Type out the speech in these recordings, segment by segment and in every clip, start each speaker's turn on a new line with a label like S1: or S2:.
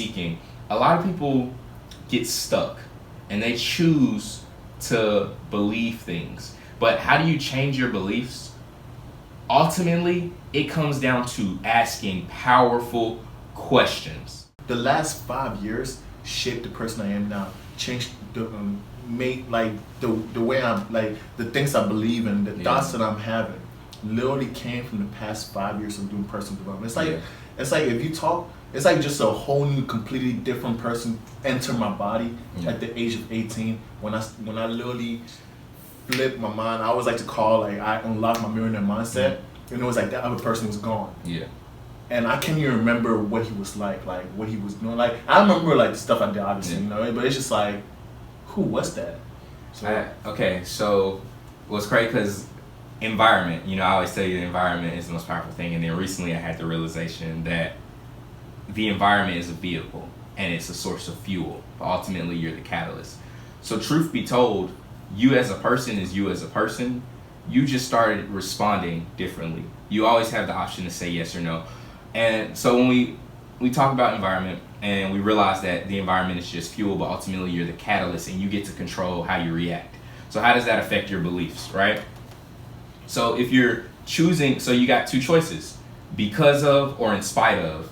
S1: seeking, a lot of people get stuck and they choose to believe things. But how do you change your beliefs? Ultimately, it comes down to asking powerful questions.
S2: The last 5 years shaped the person I am now. Changed the made like the way I'm like the things I believe in, the thoughts that I'm having. Literally came from the past 5 years of doing personal development. It's like if you talk, it's like just a whole new, completely different person enter my body at the age of 18. When I literally flipped my mind, I always like to call like I unlocked my millionaire mindset. And it was like that other person was gone.
S1: Yeah.
S2: And I can't even remember what he was like what he was doing. Like I remember like the stuff I did, obviously, but it's just like, who was that?
S1: So what's great because environment, I always tell you the environment is the most powerful thing. And then recently I had the realization that the environment is a vehicle and it's a source of fuel, but ultimately you're the catalyst. So truth be told, you as a person is you as a person. You just started responding differently. You always have the option to say yes or no. And so when we talk about environment and we realize that the environment is just fuel, but ultimately you're the catalyst and you get to control how you react. So how does that affect your beliefs, right? So if you're choosing, so you got two choices, because of or in spite of.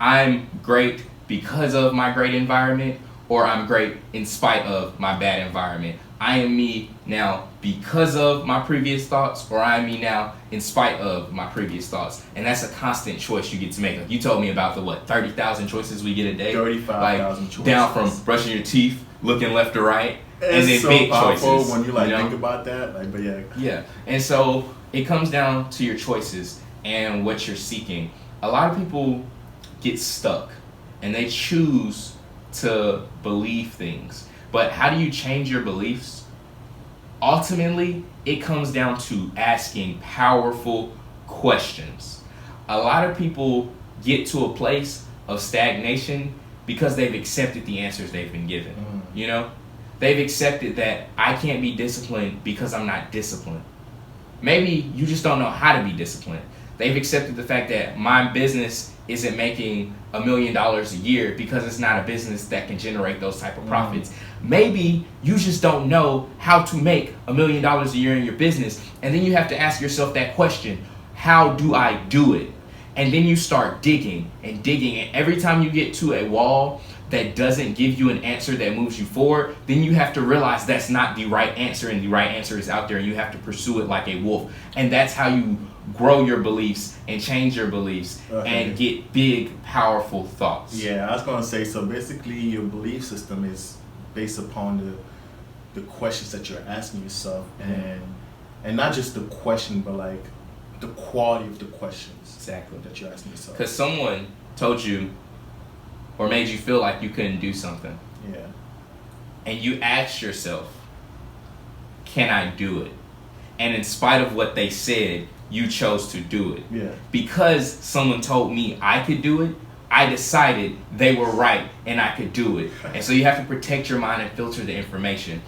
S1: I'm great because of my great environment, or I'm great in spite of my bad environment. I am me now because of my previous thoughts, or I am me now in spite of my previous thoughts. And that's a constant choice you get to make. Like you told me about the 30,000 choices we get a day?
S2: 35,000 choices.
S1: Down from brushing your teeth, looking left to right,
S2: it's
S1: and then
S2: so
S1: big
S2: powerful
S1: choices.
S2: when you think about that. But yeah.
S1: Yeah. And so it comes down to your choices and what you're seeking. A lot of people get stuck and they choose to believe things. But how do you change your beliefs? Ultimately, it comes down to asking powerful questions. A lot of people get to a place of stagnation because they've accepted the answers they've been given. They've accepted that I can't be disciplined because I'm not disciplined. Maybe you just don't know how to be disciplined. They've accepted the fact that my business isn't making $1 million a year because it's not a business that can generate those type of profits. Maybe you just don't know how to make $1 million a year in your business. And then you have to ask yourself that question, how do I do it? And then you start digging and digging. And every time you get to a wall that doesn't give you an answer that moves you forward, then you have to realize that's not the right answer, and the right answer is out there, and you have to pursue it like a wolf. And that's how you grow your beliefs and change your beliefs and get big, powerful thoughts.
S2: Yeah, I was gonna say, so basically your belief system is based upon the questions that you're asking yourself, and not just the question, but like the quality of the questions that you're asking yourself.
S1: Because someone told you or made you feel like you couldn't do something.
S2: Yeah.
S1: And you asked yourself, can I do it? And in spite of what they said, you chose to do it.
S2: Yeah.
S1: Because someone told me I could do it, I decided they were right and I could do it. And so you have to protect your mind and filter the information.